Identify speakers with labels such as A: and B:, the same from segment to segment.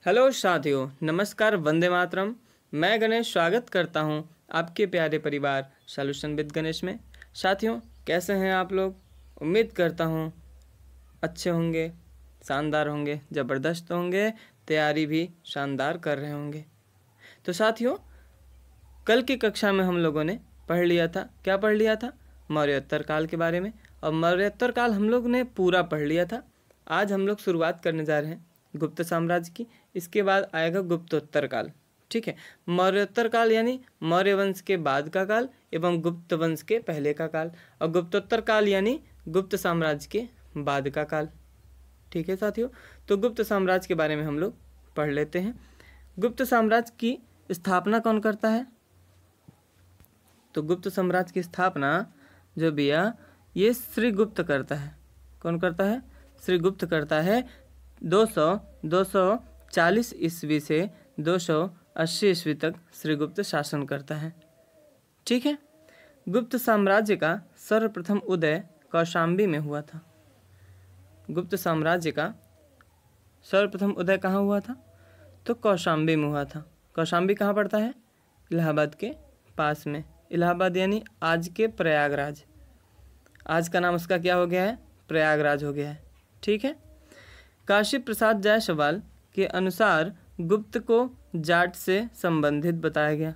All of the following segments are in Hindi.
A: हेलो साथियों, नमस्कार, वंदे मातरम। मैं गणेश स्वागत करता हूं आपके प्यारे परिवार सॉल्यूशन विद गणेश में। साथियों, कैसे हैं आप लोग? उम्मीद करता हूं अच्छे होंगे, शानदार होंगे, ज़बरदस्त होंगे, तैयारी भी शानदार कर रहे होंगे। तो साथियों, कल की कक्षा में हम लोगों ने पढ़ लिया था, क्या पढ़ लिया था? मौर्योत्तर काल के बारे में। और मौर्योत्तर काल हम लोग ने पूरा पढ़ लिया था। आज हम लोग शुरुआत करने जा रहे हैं गुप्त साम्राज्य की। इसके बाद आएगा गुप्तोत्तर काल। ठीक है, मौर्योत्तर काल यानी मौर्य वंश के बाद का काल एवं गुप्त वंश के पहले का काल, और गुप्तोत्तर काल यानी गुप्त साम्राज्य के बाद का काल। ठीक है साथियों, तो गुप्त साम्राज्य के बारे में हम लोग पढ़ लेते हैं। गुप्त साम्राज्य की स्थापना कौन करता है? तो गुप्त साम्राज्य की स्थापना जो भैया ये श्रीगुप्त करता है। कौन करता है? श्रीगुप्त करता है। 240 ईस्वी से 280 ईस्वी तक श्रीगुप्त शासन करता है। ठीक है, गुप्त साम्राज्य का सर्वप्रथम उदय कौशाम्बी में हुआ था। गुप्त साम्राज्य का सर्वप्रथम उदय कहाँ हुआ था? तो कौशाम्बी में हुआ था। कौशाम्बी कहाँ पड़ता है? इलाहाबाद के पास में। इलाहाबाद यानी आज के प्रयागराज। आज का नाम उसका क्या हो गया है? प्रयागराज हो गया है। ठीक है, काशी प्रसाद जायसवाल के अनुसार गुप्त को जाट से संबंधित बताया गया।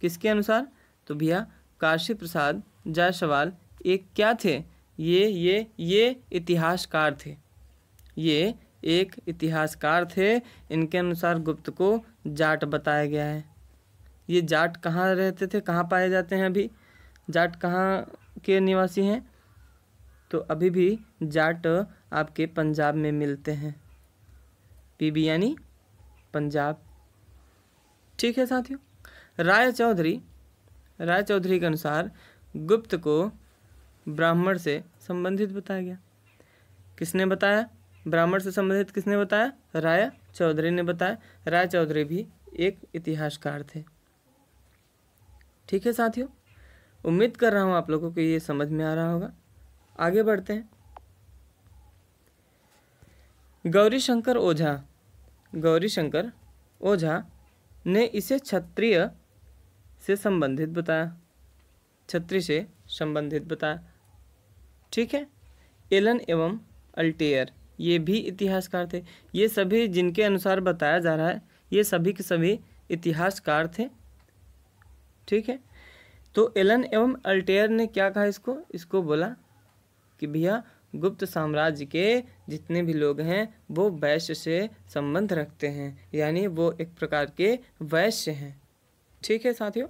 A: किसके अनुसार? तो भैया काशी प्रसाद जायसवाल एक क्या थे? ये इतिहासकार थे। ये एक इतिहासकार थे। इनके अनुसार गुप्त को जाट बताया गया है। ये जाट कहाँ रहते थे, कहाँ पाए जाते हैं अभी? जाट कहाँ के निवासी हैं? तो अभी भी जाट आपके पंजाब में मिलते हैं। पीबी यानी पंजाब। ठीक है साथियों, राय चौधरी के अनुसार गुप्त को ब्राह्मण से संबंधित बताया गया। किसने बताया? ब्राह्मण से संबंधित किसने बताया? राय चौधरी ने बताया। राय चौधरी भी एक इतिहासकार थे। ठीक है साथियों, उम्मीद कर रहा हूँ आप लोगों को ये समझ में आ रहा होगा। आगे बढ़ते हैं। गौरी शंकर ओझा ने इसे क्षत्रिय से संबंधित बताया। क्षत्रिय से संबंधित बताया। ठीक है, एलन एवं अल्टेयर ये भी इतिहासकार थे। ये सभी जिनके अनुसार बताया जा रहा है, ये सभी के सभी इतिहासकार थे। ठीक है, तो एलन एवं अल्टेयर ने क्या कहा इसको बोला कि भैया गुप्त साम्राज्य के जितने भी लोग हैं वो वैश्य से संबंध रखते हैं, यानी वो एक प्रकार के वैश्य हैं। ठीक है साथियों,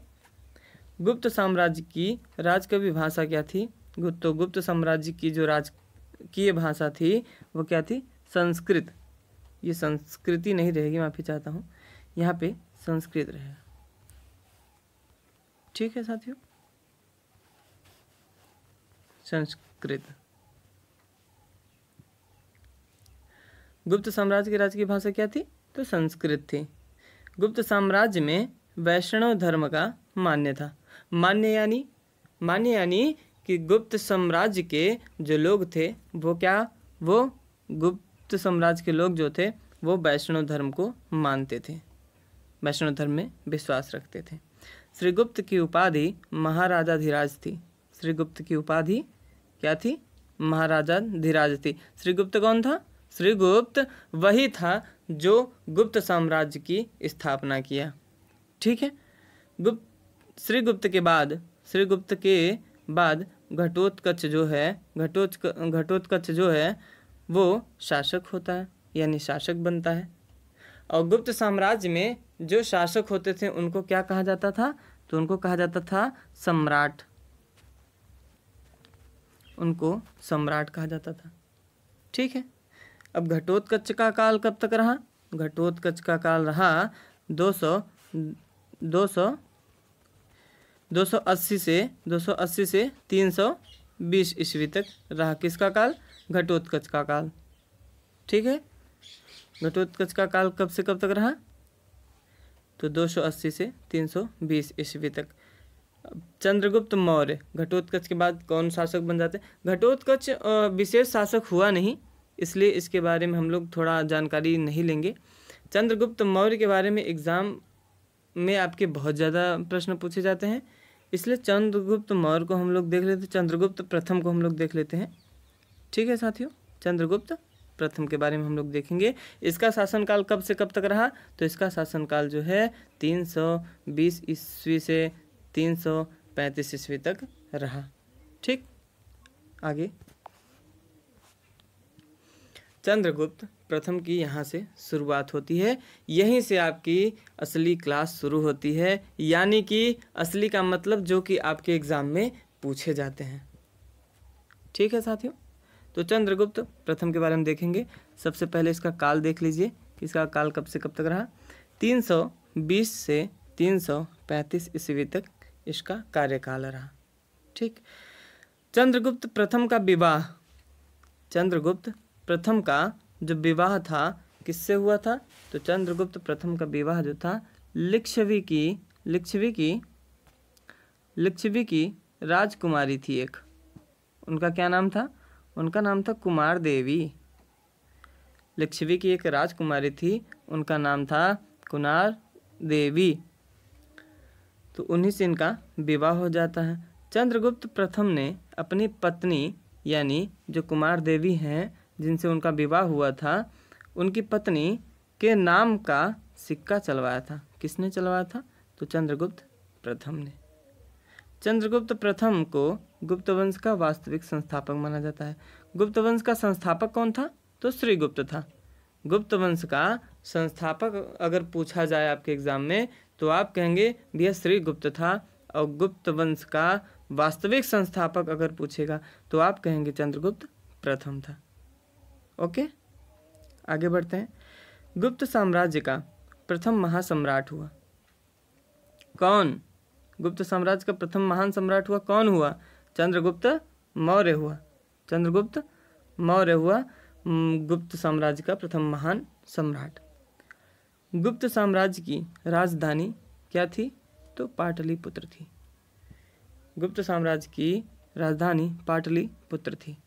A: गुप्त साम्राज्य की राजकवी भाषा क्या थी? तो गुप्त साम्राज्य की जो राजकीय भाषा थी वो क्या थी? संस्कृत। ये संस्कृति नहीं रहेगी, माफ़ी चाहता हूँ, यहाँ पे संस्कृत रहेगा। ठीक है साथियों, संस्कृत। गुप्त साम्राज्य की राजकीय भाषा क्या थी? तो संस्कृत थी। गुप्त साम्राज्य में वैष्णव धर्म का मान्य था। मान्य यानी कि गुप्त साम्राज्य के जो लोग थे वो गुप्त साम्राज्य के लोग जो थे वो वैष्णव धर्म को मानते थे, वैष्णव धर्म में विश्वास रखते थे। श्रीगुप्त की उपाधि महाराजाधिराज थी। श्रीगुप्त की उपाधि क्या थी? महाराजाधिराज थी। श्रीगुप्त कौन था? श्रीगुप्त वही था जो गुप्त साम्राज्य की स्थापना किया। ठीक है, श्रीगुप्त के बाद घटोत्कच जो है वो शासक होता है, यानी शासक बनता है। और गुप्त साम्राज्य में जो शासक होते थे उनको क्या कहा जाता था? तो उनको कहा जाता था सम्राट। उनको सम्राट कहा जाता था। ठीक है, अब घटोत्कच का काल कब तक रहा? घटोत्कच का काल रहा 280 से 320 ईस्वी तक रहा। किसका काल? घटोत्कच का काल। ठीक है, घटोत्कच का काल कब से कब तक रहा? तो 280 से 320 ईस्वी तक। चंद्रगुप्त मौर्य घटोत्कच के बाद कौन शासक बन जाते? घटोत्कच विशेष शासक हुआ नहीं, इसलिए इसके बारे में हम लोग थोड़ा जानकारी नहीं लेंगे। चंद्रगुप्त मौर्य के बारे में एग्जाम में आपके बहुत ज़्यादा प्रश्न पूछे जाते हैं, इसलिए चंद्रगुप्त मौर्य को हम लोग देख लेते हैं, चंद्रगुप्त प्रथम को हम लोग देख लेते हैं। ठीक है साथियों, चंद्रगुप्त प्रथम के बारे में हम लोग देखेंगे। इसका शासनकाल कब से कब तक रहा, तो इसका शासनकाल जो है 320 ईस्वी से 335 ईस्वी तक रहा। ठीक, आगे चंद्रगुप्त प्रथम की यहाँ से शुरुआत होती है, यहीं से आपकी असली क्लास शुरू होती है, यानी कि असली का मतलब जो कि आपके एग्ज़ाम में पूछे जाते हैं। ठीक है साथियों, तो चंद्रगुप्त प्रथम के बारे में देखेंगे। सबसे पहले इसका काल देख लीजिए कि इसका काल कब से कब तक रहा। 320 से 335 ईस्वी तक इसका कार्यकाल रहा। ठीक, चंद्रगुप्त प्रथम का विवाह, चंद्रगुप्त प्रथम का जो विवाह था किससे हुआ था, तो चंद्रगुप्त प्रथम का विवाह जो था लिच्छवी की राजकुमारी थी एक, उनका क्या नाम था, उनका नाम था कुमार देवी। लिच्छवी की एक राजकुमारी थी, उनका नाम था कुमार देवी, तो उन्हीं से इनका विवाह हो जाता है। चंद्रगुप्त प्रथम ने अपनी पत्नी यानी जो कुमार देवी हैं जिनसे उनका विवाह हुआ था, उनकी पत्नी के नाम का सिक्का चलवाया था। किसने चलवाया था, तो चंद्रगुप्त प्रथम ने। चंद्रगुप्त प्रथम को गुप्त वंश का वास्तविक संस्थापक माना जाता है। गुप्त वंश का संस्थापक कौन था, तो श्रीगुप्त था। गुप्त वंश का संस्थापक अगर पूछा जाए आपके एग्जाम में तो आप कहेंगे भैया श्रीगुप्त था, और गुप्त वंश का वास्तविक संस्थापक अगर पूछेगा तो आप कहेंगे चंद्रगुप्त प्रथम था। ओके, आगे बढ़ते हैं। गुप्त साम्राज्य का प्रथम महासम्राट हुआ कौन, गुप्त साम्राज्य का प्रथम महान सम्राट हुआ कौन हुआ, चंद्रगुप्त मौर्य हुआ। चंद्रगुप्त मौर्य हुआ गुप्त साम्राज्य का प्रथम महान सम्राट। गुप्त साम्राज्य की राजधानी क्या थी, तो पाटलिपुत्र थी। गुप्त साम्राज्य की राजधानी पाटलिपुत्र थी।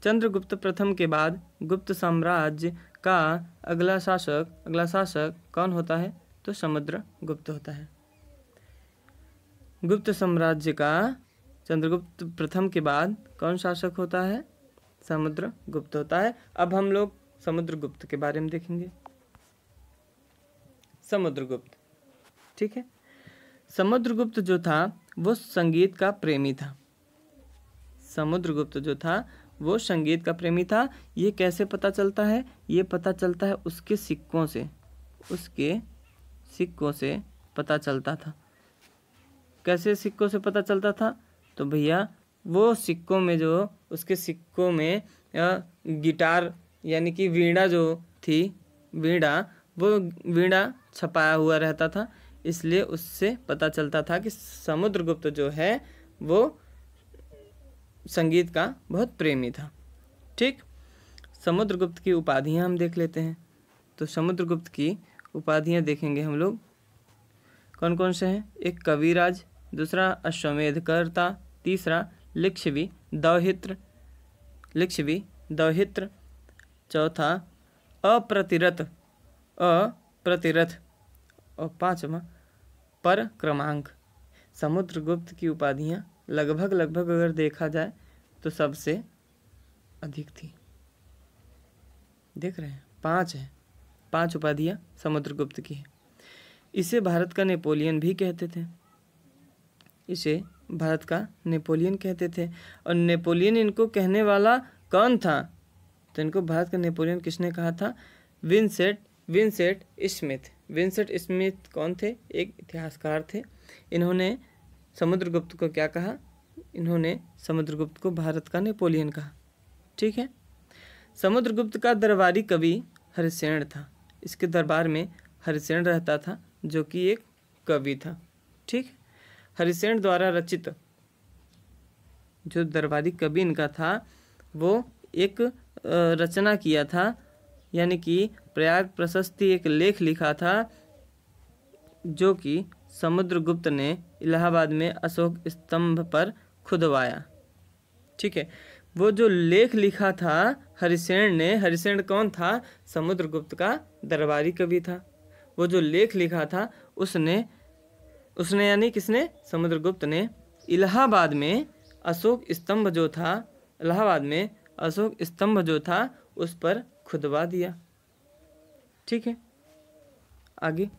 A: चंद्रगुप्त प्रथम के बाद गुप्त साम्राज्य का अगला शासक कौन होता है, तो समुद्रगुप्त होता है। गुप्त साम्राज्य का चंद्रगुप्त प्रथम के बाद कौन शासक होता है, समुद्रगुप्त होता है। अब हम लोग समुद्रगुप्त के बारे में देखेंगे। समुद्रगुप्त, ठीक है, समुद्रगुप्त जो था वो संगीत का प्रेमी था। समुद्रगुप्त जो था वो संगीत का प्रेमी था। ये कैसे पता चलता है, ये पता चलता है उसके सिक्कों से पता चलता था। कैसे सिक्कों से पता चलता था, तो भैया वो सिक्कों में जो उसके सिक्कों में गिटार यानी कि वीणा जो थी, वो वीणा छपाया हुआ रहता था, इसलिए उससे पता चलता था कि समुद्रगुप्त जो है वो संगीत का बहुत प्रेमी था। ठीक, समुद्रगुप्त की उपाधियां हम देख लेते हैं। तो समुद्रगुप्त की उपाधियां देखेंगे हम लोग कौन कौन से हैं। एक कविराज, दूसरा अश्वमेधकर्ता, तीसरा लिच्छवी दौहित्र, चौथा अप्रतिरथ और पांचवा परक्रमांक। समुद्रगुप्त की उपाधियां लगभग अगर देखा जाए तो सबसे अधिक थी। देख रहे हैं, 5 है, 5 उपाधियां समुद्रगुप्त की है। इसे भारत का नेपोलियन भी कहते थे। इसे भारत का नेपोलियन कहते थे। और नेपोलियन इनको कहने वाला कौन था, तो इनको भारत का नेपोलियन किसने कहा था, विंसेंट स्मिथ। विंसेंट स्मिथ कौन थे, एक इतिहासकार थे। इन्होंने समुद्रगुप्त को क्या कहा, इन्होंने समुद्रगुप्त को भारत का नेपोलियन कहा। ठीक है, समुद्रगुप्त का दरबारी कवि हरिसेन था। इसके दरबार में हरिसेन रहता था जो कि एक कवि था। ठीक, हरिसेन द्वारा रचित जो दरबारी कवि इनका था वो एक रचना किया था, यानी कि प्रयाग प्रशस्ति एक लेख लिखा था जो कि समुद्रगुप्त ने इलाहाबाद में अशोक स्तंभ पर खुदवाया। ठीक है, वो जो लेख लिखा था हरिसेन ने, हरिसेन कौन था? समुद्रगुप्त का दरबारी कवि था। वो जो लेख लिखा था उसने यानी किसने? समुद्रगुप्त ने इलाहाबाद में अशोक स्तंभ जो था, इलाहाबाद में अशोक स्तंभ जो था उस पर खुदवा दिया। ठीक है, आगे।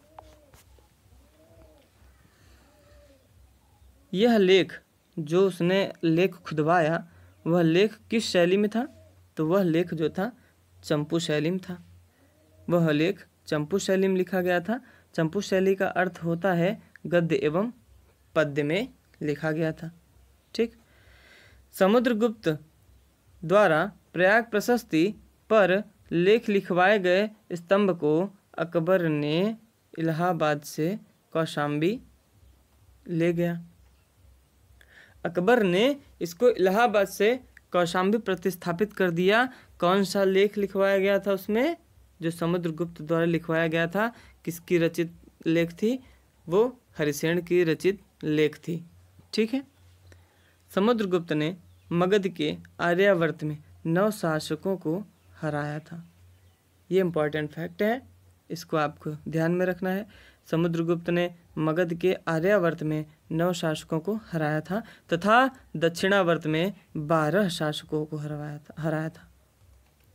A: यह लेख जो उसने लेख खुदवाया वह लेख किस शैली में था? तो वह लेख जो था चंपू शैली में था। वह लेख चंपू शैली में लिखा गया था। चंपू शैली का अर्थ होता है गद्य एवं पद्य में लिखा गया था। ठीक। समुद्रगुप्त द्वारा प्रयाग प्रशस्ति पर लेख लिखवाए गए स्तंभ को अकबर ने इलाहाबाद से कौशाम्बी ले गया। अकबर ने इसको इलाहाबाद से कौशाम्बी प्रतिस्थापित कर दिया। कौन सा लेख लिखवाया गया था उसमें? जो समुद्रगुप्त द्वारा लिखवाया गया था। किसकी रचित लेख थी? वो हरिसेन की रचित लेख थी। ठीक है। समुद्रगुप्त ने मगध के आर्यावर्त में 9 शासकों को हराया था। ये इम्पॉर्टेंट फैक्ट है, इसको आपको ध्यान में रखना है। समुद्रगुप्त ने मगध के आर्यावर्त में 9 शासकों को हराया था तथा दक्षिणावर्त में 12 शासकों को हराया था।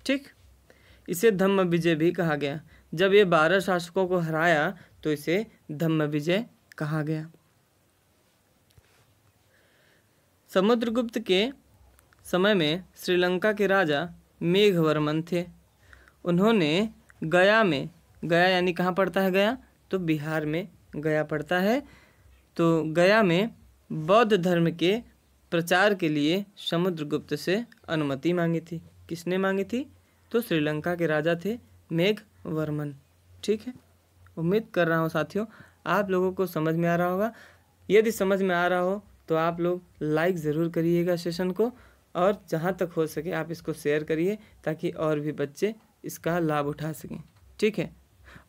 A: ठीक। इसे धम्म विजय भी कहा गया। जब ये 12 शासकों को हराया तो इसे धम्म विजय कहा गया। समुद्रगुप्त के समय में श्रीलंका के राजा मेघवर्मन थे। उन्होंने गया में, गया यानी कहाँ पड़ता है गया? तो बिहार में गया पड़ता है। तो गया में बौद्ध धर्म के प्रचार के लिए समुद्रगुप्त से अनुमति मांगी थी। किसने मांगी थी? तो श्रीलंका के राजा थे मेघवर्मन। ठीक है। उम्मीद कर रहा हूँ साथियों आप लोगों को समझ में आ रहा होगा। यदि समझ में आ रहा हो तो आप लोग लाइक ज़रूर करिएगा सेशन को, और जहाँ तक हो सके आप इसको शेयर करिए ताकि और भी बच्चे इसका लाभ उठा सकें। ठीक है।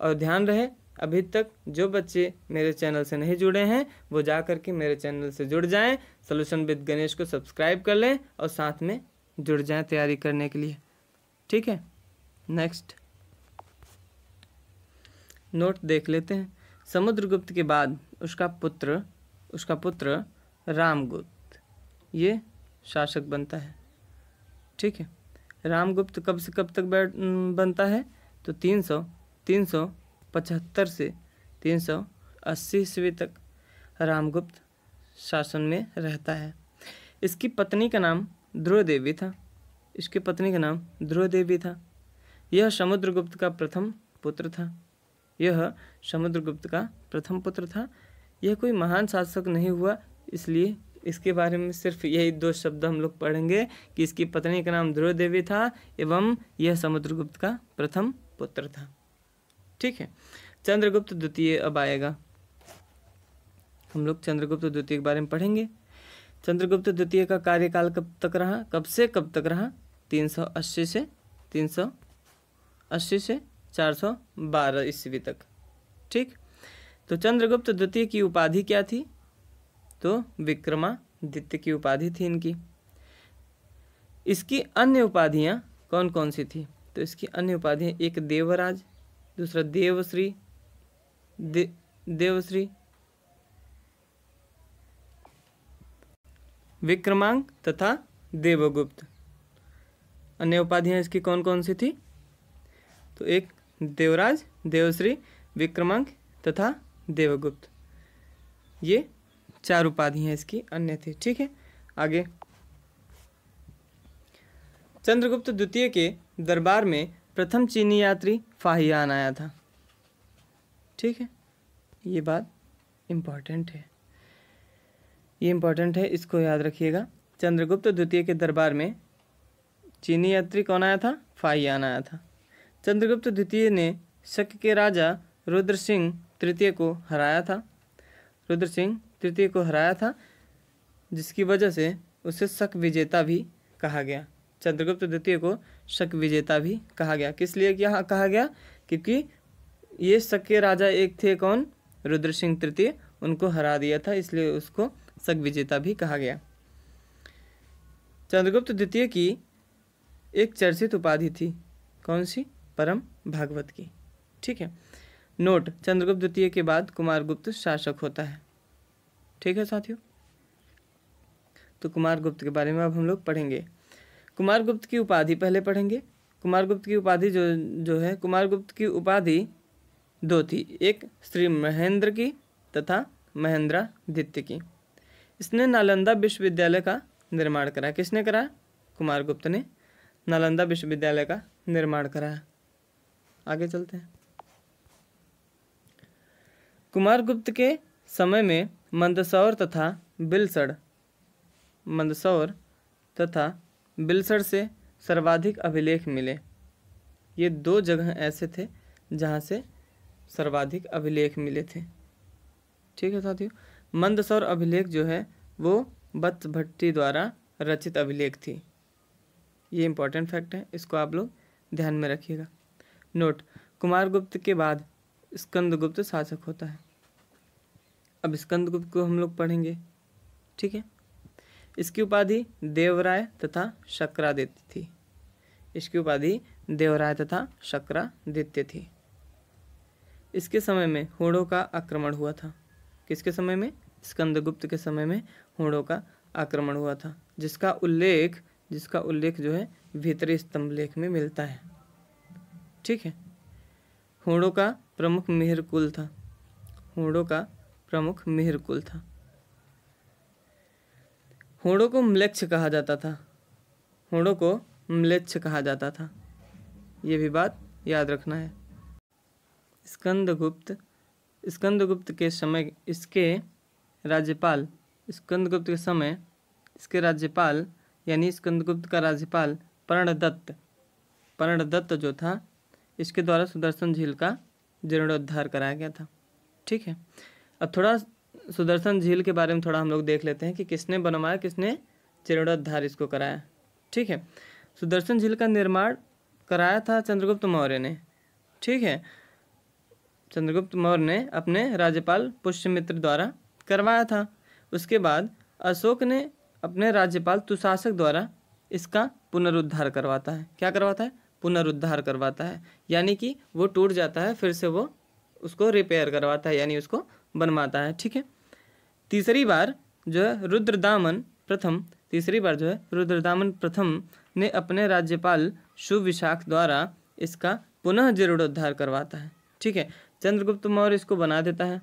A: और ध्यान रहे, अभी तक जो बच्चे मेरे चैनल से नहीं जुड़े हैं वो जा कर के मेरे चैनल से जुड़ जाएं। सॉल्यूशन विद गणेश को सब्सक्राइब कर लें और साथ में जुड़ जाएं तैयारी करने के लिए। ठीक है। नेक्स्ट नोट देख लेते हैं। समुद्रगुप्त के बाद उसका पुत्र रामगुप्त ये शासक बनता है। ठीक है। रामगुप्त कब से कब तक बनता है? तो 375 से 380 ईस्वी तक रामगुप्त शासन में रहता है। इसकी पत्नी का नाम ध्रुव देवी था। यह समुद्रगुप्त का प्रथम पुत्र था। यह कोई महान शासक नहीं हुआ, इसलिए इसके बारे में सिर्फ यही 2 शब्द हम लोग पढ़ेंगे कि इसकी पत्नी का नाम ध्रुव देवी था एवं यह समुद्रगुप्त का प्रथम पुत्र था। ठीक है। चंद्रगुप्त द्वितीय अब आएगा। हम लोग चंद्रगुप्त द्वितीय के बारे में पढ़ेंगे। चंद्रगुप्त द्वितीय का कार्यकाल कब से कब तक रहा? 380 से 412 ईस्वी तक। ठीक। तो चंद्रगुप्त द्वितीय की उपाधि क्या थी? तो विक्रमादित्य की उपाधि थी इनकी। इसकी अन्य उपाधियां कौन कौन सी थी? तो इसकी अन्य उपाधियां, एक देवराज, दूसरा देवश्री, विक्रमांक तथा देवगुप्त। अन्य उपाधियां इसकी कौन कौन सी थी? तो एक देवराज, देवश्री, विक्रमांक तथा देवगुप्त, ये 4 उपाधियां इसकी अन्य थी। ठीक है। आगे चंद्रगुप्त द्वितीय के दरबार में प्रथम चीनी यात्री फाहियान आया था। ठीक है। ये बात इम्पॉर्टेंट है, इसको याद रखिएगा। चंद्रगुप्त द्वितीय के दरबार में चीनी यात्री कौन आया था? फाहियान आया था। चंद्रगुप्त द्वितीय ने शक के राजा रुद्रसिंह तृतीय को हराया था, जिसकी वजह से उसे शक विजेता भी कहा गया। चंद्रगुप्त द्वितीय को शक विजेता भी कहा गया। किस लिए क्या कहा गया? क्योंकि ये शक के राजा एक थे कौन? रुद्रसिंह तृतीय, उनको हरा दिया था, इसलिए उसको शक विजेता भी कहा गया। चंद्रगुप्त द्वितीय की एक चर्चित उपाधि थी, कौन सी? परम भागवत की। ठीक है। नोट, चंद्रगुप्त द्वितीय के बाद कुमारगुप्त शासक होता है। ठीक है साथियों, तो कुमारगुप्त के बारे में अब हम लोग पढ़ेंगे। कुमारगुप्त की उपाधि पहले पढ़ेंगे। कुमारगुप्त की उपाधि जो है, कुमारगुप्त की उपाधि दो थी, एक श्री महेंद्र की तथा महेंद्रादित्य की। इसने नालंदा विश्वविद्यालय का निर्माण कराया। किसने कराया? कुमारगुप्त ने नालंदा विश्वविद्यालय का निर्माण कराया। आगे चलते हैं। कुमारगुप्त के समय में मंदसौर तथा बिलसड़ से सर्वाधिक अभिलेख मिले। ये दो जगह ऐसे थे जहाँ से सर्वाधिक अभिलेख मिले थे। ठीक है साथियों, मंदसौर अभिलेख जो है वो वत्स भट्टी द्वारा रचित अभिलेख थी। ये इंपॉर्टेंट फैक्ट है, इसको आप लोग ध्यान में रखिएगा। नोट, कुमारगुप्त के बाद स्कंदगुप्त शासक होता है। अब स्कंदगुप्त को हम लोग पढ़ेंगे। ठीक है। इसकी उपाधि देवराय तथा शक्रादित्य थी। इसकी उपाधि देवराय तथा शक्रादित्य थी। इसके समय में होड़ों का आक्रमण हुआ था। किसके समय में? स्कंदगुप्त के समय में होड़ों का आक्रमण हुआ था, जिसका उल्लेख जो है भीतरी स्तंभ लेख में मिलता है। ठीक है। होड़ों का प्रमुख मिहिर कुल था। होड़ों का प्रमुख मिहिर कुल था। होड़ों को म्लेच्छ कहा जाता था। होड़ों को म्लेच्छ कहा जाता था। ये भी बात याद रखना है। स्कंदगुप्त के समय इसके राज्यपाल यानी स्कंदगुप्त का राज्यपाल पर्णदत्त जो था, इसके द्वारा सुदर्शन झील का जीर्णोद्धार कराया गया था। ठीक है। अब थोड़ा सुदर्शन झील के बारे में थोड़ा हम लोग देख लेते हैं कि किसने बनवाया, किसने जीर्णोद्धार इसको कराया। ठीक है। सुदर्शन झील का निर्माण कराया था चंद्रगुप्त मौर्य ने। ठीक है। चंद्रगुप्त मौर्य ने अपने राज्यपाल पुष्यमित्र द्वारा करवाया था। उसके बाद अशोक ने अपने राज्यपाल तुशासक द्वारा इसका पुनरुद्धार करवाता है। क्या करवाता है? पुनरुद्धार करवाता है, यानी कि वो टूट जाता है, फिर से वो उसको रिपेयर करवाता है, यानी उसको बनवाता है। ठीक है। तीसरी बार जो है रुद्रदामन प्रथम ने अपने राज्यपाल सुविशाख द्वारा इसका पुनः जीर्णोद्धार करवाता है। ठीक है। चंद्रगुप्त मौर्य इसको बना देता है,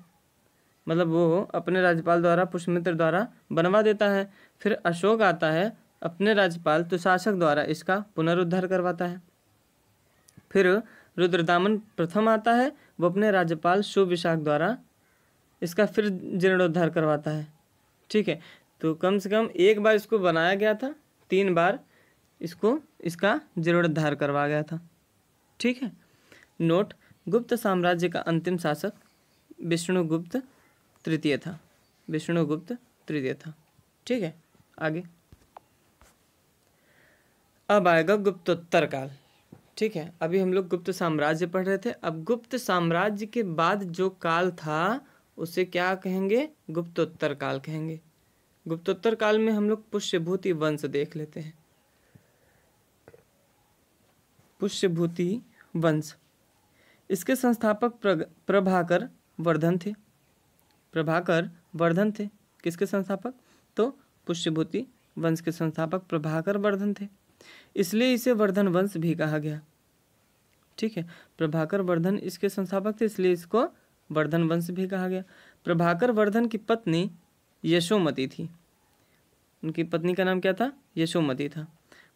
A: मतलब वो अपने राज्यपाल द्वारा पुष्यमित्र द्वारा बनवा देता है। फिर अशोक आता है, अपने राज्यपाल तुशासक द्वारा इसका पुनरुद्धार करवाता है। फिर रुद्रदामन प्रथम आता है, वो अपने राज्यपाल सुविशाख द्वारा इसका फिर जीर्णोद्धार करवाता है। ठीक है। तो कम से कम एक बार इसको बनाया गया था, 3 बार इसका जीर्णोद्धार करवाया गया था। ठीक है। नोट, गुप्त साम्राज्य का अंतिम शासक विष्णुगुप्त तृतीय था। ठीक है। आगे अब आएगा गुप्तोत्तर काल। ठीक है। अभी हम लोग गुप्त साम्राज्य पढ़ रहे थे। अब गुप्त साम्राज्य के बाद जो काल था उसे क्या कहेंगे? गुप्तोत्तर काल कहेंगे। गुप्तोत्तर काल में हम लोग पुष्यभूति वंश देख लेते हैं। पुष्यभूति वंश, इसके संस्थापक प्रभाकर वर्धन थे। किसके संस्थापक? तो पुष्यभूति वंश के संस्थापक प्रभाकर वर्धन थे, इसलिए इसे वर्धन वंश भी कहा गया। ठीक है। प्रभाकर वर्धन इसके संस्थापक थे, इसलिए इसको वर्धन वंश भी कहा गया। प्रभाकर वर्धन की पत्नी यशोमती थी। उनकी पत्नी का नाम क्या था? यशोमती था।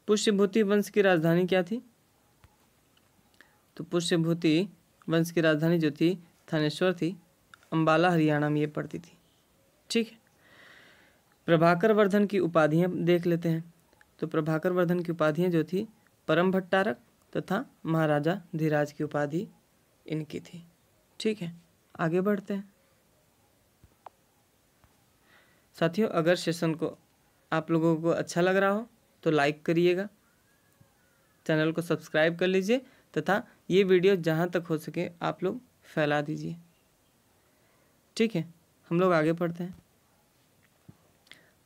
A: पुष्यभूति वंश की राजधानी क्या थी? तो पुष्यभूति वंश की राजधानी जो थी थानेश्वर थी, अंबाला हरियाणा में ये पड़ती थी। ठीक है। प्रभाकर वर्धन की उपाधियां देख लेते हैं। तो प्रभाकर वर्धन की उपाधियां जो थी परम भट्टारक तथा महाराजा धीराज की उपाधि इनकी थी। ठीक है। आगे बढ़ते हैं साथियों। अगर सेशन को आप लोगों को अच्छा लग रहा हो तो लाइक करिएगा, चैनल को सब्सक्राइब कर लीजिए तथा ये वीडियो जहाँ तक हो सके आप लोग फैला दीजिए। ठीक है। हम लोग आगे पढ़ते हैं।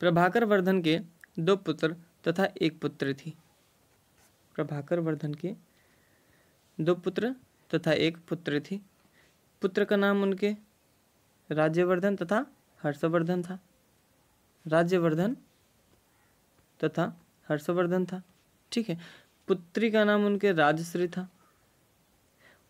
A: प्रभाकर वर्धन के 2 पुत्र तथा एक पुत्री थी। प्रभाकर वर्धन के 2 पुत्र तथा एक पुत्री थी। पुत्र का नाम उनके राज्यवर्धन तथा हर्षवर्धन था। राज्यवर्धन तथा हर्षवर्धन था। ठीक है। पुत्री का नाम उनके राजश्री था।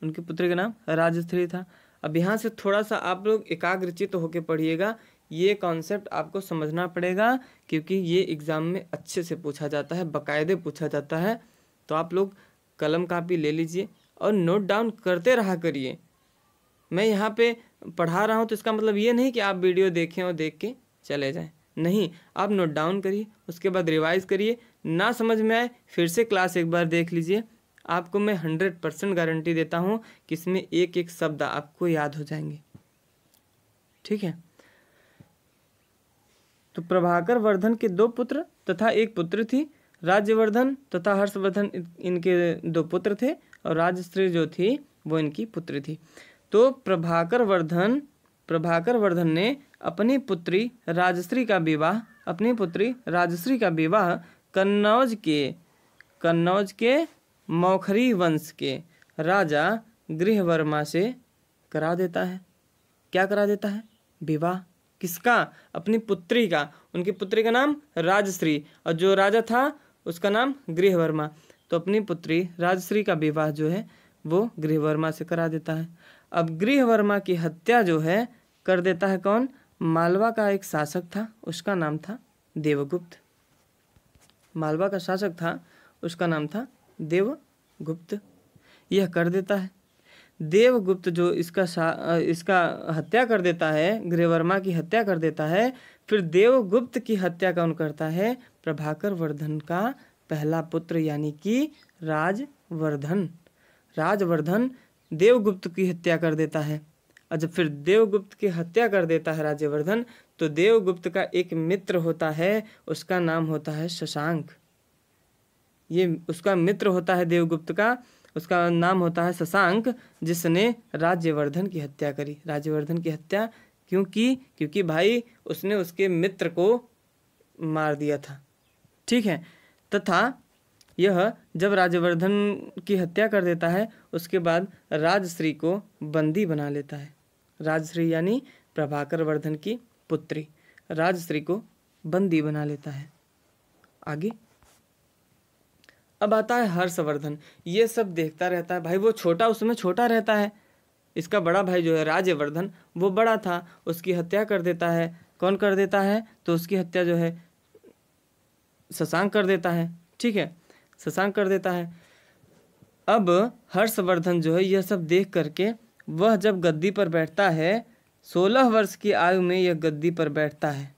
A: उनके पुत्री का नाम राजश्री था। अब यहाँ से थोड़ा सा आप लोग एकाग्रचित्त होकर पढ़िएगा। ये कॉन्सेप्ट आपको समझना पड़ेगा क्योंकि ये एग्जाम में अच्छे से पूछा जाता है, बाकायदे पूछा जाता है। तो आप लोग कलम कापी ले लीजिए और नोट डाउन करते रहा करिए। मैं यहाँ पे पढ़ा रहा हूँ तो इसका मतलब ये नहीं कि आप वीडियो देखें और देख के चले जाएं। नहीं, आप नोट डाउन करिए, उसके बाद रिवाइज करिए। ना समझ में आए फिर से क्लास एक बार देख लीजिए। आपको मैं 100% गारंटी देता हूँ कि इसमें एक एक शब्द आपको याद हो जाएंगे। ठीक है। तो प्रभाकर वर्धन के 2 पुत्र तथा एक पुत्र थी। राज्यवर्धन तथा हर्षवर्धन इनके 2 पुत्र थे और राजश्री जो थी वो इनकी पुत्री थी। तो प्रभाकर वर्धन ने अपनी पुत्री राजश्री का विवाह कन्नौज के मौखरी वंश के राजा गृहवर्मा से करा देता है। क्या करा देता है? विवाह। किसका? अपनी पुत्री का। उनकी पुत्री का नाम राजश्री और जो राजा था उसका नाम गृहवर्मा। तो अपनी पुत्री राजश्री का विवाह जो है वो गृहवर्मा से करा देता है। अब गृहवर्मा की हत्या जो है कर देता है कौन? मालवा का एक शासक था, उसका नाम था देवगुप्त। मालवा का शासक था, उसका नाम था देवगुप्त। यह कर देता है। देवगुप्त जो इसका हत्या कर देता है, गृहवर्मा की हत्या कर देता है। फिर देवगुप्त की हत्या कौन करता है? प्रभाकर वर्धन का पहला पुत्र यानी कि राजवर्धन देवगुप्त की हत्या कर देता है। और जब फिर देवगुप्त की हत्या कर देता है राज्यवर्धन, तो देवगुप्त का एक मित्र होता है, उसका नाम होता है शशांक। ये उसका मित्र होता है देवगुप्त का, उसका नाम होता है शशांक, जिसने राज्यवर्धन की हत्या करी। राज्यवर्धन की हत्या क्योंकि भाई उसने उसके मित्र को मार दिया था। ठीक है। तथा यह जब राज्यवर्धन की हत्या कर देता है उसके बाद राजश्री को बंदी बना लेता है। राजश्री यानी प्रभाकर वर्धन की पुत्री, राजश्री को बंदी बना लेता है। आगे अब आता है हर्षवर्धन। ये सब देखता रहता है भाई, वो छोटा उसमें छोटा रहता है। इसका बड़ा भाई जो है राज्यवर्धन वो बड़ा था, उसकी हत्या कर देता है। कौन कर देता है? तो उसकी हत्या जो है शशांक कर देता है। ठीक है, शशांक कर देता है। अब हर्षवर्धन जो है यह सब देख करके वह जब गद्दी पर बैठता है, 16 वर्ष की आयु में यह गद्दी पर बैठता है।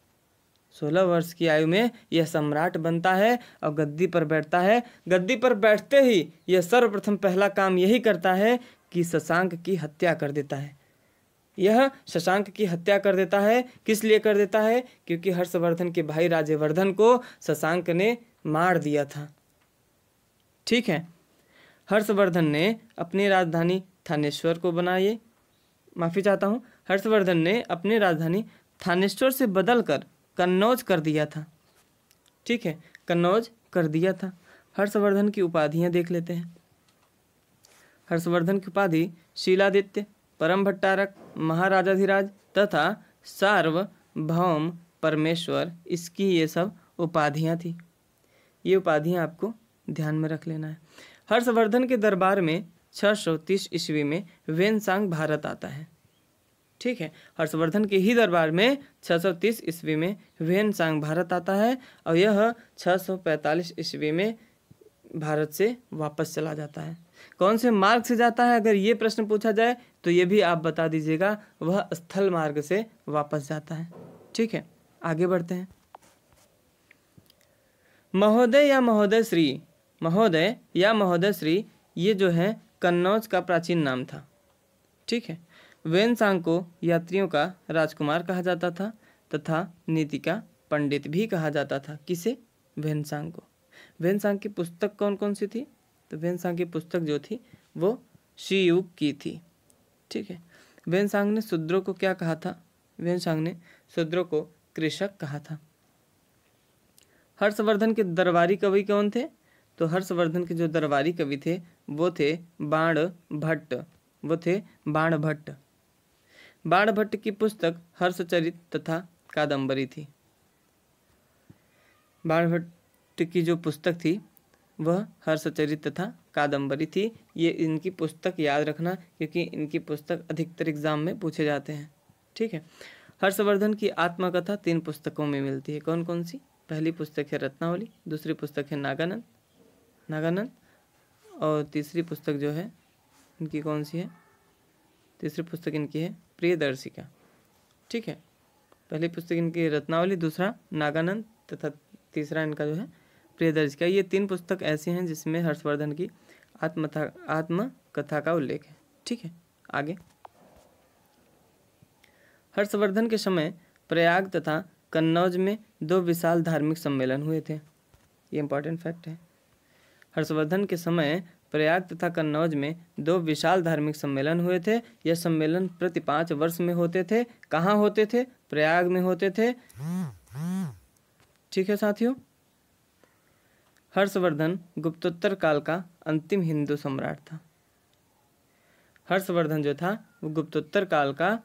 A: 16 वर्ष की आयु में यह सम्राट बनता है और गद्दी पर बैठता है। गद्दी पर बैठते ही यह सर्वप्रथम पहला काम यही करता है कि शशांक की हत्या कर देता है। यह शशांक की हत्या कर देता है। किस लिए कर देता है? क्योंकि हर्षवर्धन के भाई राज्यवर्धन को शशांक ने मार दिया था। ठीक है। हर्षवर्धन ने अपनी राजधानी थानेश्वर को बनाई, माफ़ी चाहता हूँ, हर्षवर्धन ने अपनी राजधानी थानेश्वर से बदलकर कन्नौज कर दिया था। ठीक है, कन्नौज कर दिया था। हर्षवर्धन की उपाधियाँ देख लेते हैं। हर्षवर्धन की उपाधि शीलादित्य, परम भट्टारक, महाराजाधिराज तथा सार्वभौम परमेश्वर, इसकी ये सब उपाधियाँ थी। ये उपाधियाँ आपको ध्यान में रख लेना है। हर्षवर्धन के दरबार में 630 ईस्वी में वेनसांग भारत आता है। ठीक है, हर्षवर्धन के ही दरबार में 630 ईस्वी में वेनसांग भारत आता है और यह 645 ईस्वी में भारत से वापस चला जाता है। कौन से मार्ग से जाता है? अगर ये प्रश्न पूछा जाए तो ये भी आप बता दीजिएगा, वह स्थल मार्ग से वापस जाता है। ठीक है, आगे बढ़ते हैं। महोदय या महोदय श्री ये जो है कन्नौज का प्राचीन नाम था। ठीक है, वेनसांग को यात्रियों का राजकुमार कहा जाता था तथा नीति का पंडित भी कहा जाता था। किसे? वेनसांग को। वेनसांग की पुस्तक कौन कौन सी थी? तो वेनसांग की पुस्तक जो थी वो शिवयुग की थी। ठीक है, वेनसांग ने शूद्रों को क्या कहा था? वेनसांग ने शूद्रों को कृषक कहा था। हर्षवर्धन के दरबारी कवि कौन थे? तो हर्षवर्धन के जो दरबारी कवि थे वो थे बाणभट्ट। बाणभट्ट की पुस्तक हर्षचरित तथा कादम्बरी थी। बाणभट्ट की जो पुस्तक थी वह हर्षचरित तथा कादम्बरी थी। ये इनकी पुस्तक याद रखना, क्योंकि इनकी पुस्तक अधिकतर एग्जाम में पूछे जाते हैं। ठीक है। हर्षवर्धन की आत्मकथा 3 पुस्तकों में मिलती है। कौन कौन सी? पहली पुस्तक है रत्नावली, दूसरी पुस्तक है नागानंद, और तीसरी पुस्तक जो है इनकी कौन सी है? तीसरी पुस्तक इनकी है प्रियदर्शिका। ठीक है। पहली पुस्तक इनकी रत्नावली, दूसरा नागानंद तथा तीसरा इनका जो है प्रियदर्शिका। ये 3 पुस्तक ऐसी हैं जिसमें हर्षवर्धन की आत्मकथा का उल्लेख है। ठीक है। आगे, हर्षवर्धन के समय प्रयाग तथा कन्नौज में 2 विशाल धार्मिक सम्मेलन हुए थे। ये इंपॉर्टेंट फैक्ट है। हर्षवर्धन के समय प्रयाग तथा कन्नौज में 2 विशाल धार्मिक सम्मेलन हुए थे। यह सम्मेलन प्रति 5 वर्ष में होते थे। कहाँ होते थे? प्रयाग में होते थे। ठीक है साथियों। हर्षवर्धन गुप्तोत्तर काल का अंतिम हिंदू सम्राट था। हर्षवर्धन जो था वो गुप्तोत्तर काल का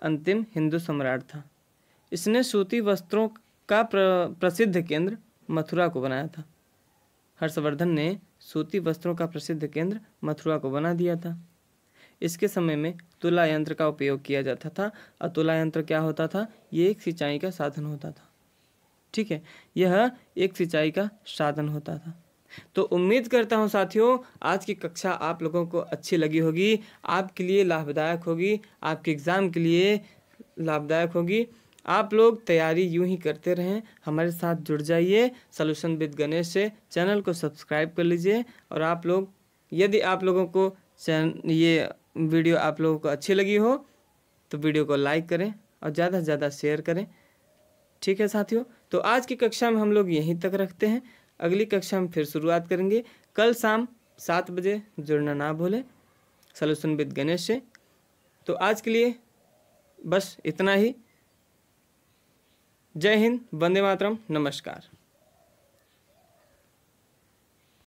A: अंतिम हिंदू सम्राट था। इसने सूती वस्त्रों का प्रसिद्ध केंद्र मथुरा को बनाया था। हर्षवर्धन ने सूती वस्त्रों का प्रसिद्ध केंद्र मथुरा को बना दिया था। इसके समय में तुला यंत्र का उपयोग किया जाता था। और तुला यंत्र क्या होता था? ये एक सिंचाई का साधन होता था। ठीक है, यह एक सिंचाई का साधन होता था। तो उम्मीद करता हूँ साथियों आज की कक्षा आप लोगों को अच्छी लगी होगी, आपके लिए लाभदायक होगी, आपके एग्ज़ाम के लिए लाभदायक होगी। आप लोग तैयारी यूं ही करते रहें, हमारे साथ जुड़ जाइए सॉल्यूशन विद गणेश से। चैनल को सब्सक्राइब कर लीजिए। और आप लोग, यदि आप लोगों को ये वीडियो आप लोगों को अच्छी लगी हो तो वीडियो को लाइक करें और ज़्यादा से ज़्यादा शेयर करें। ठीक है साथियों, तो आज की कक्षा में हम लोग यहीं तक रखते हैं। अगली कक्षा में फिर शुरुआत करेंगे। कल शाम 7 बजे जुड़ना ना भूलें सॉल्यूशन विद गणेश से। तो आज के लिए बस इतना ही। जय हिंद, वंदे मातरम, नमस्कार।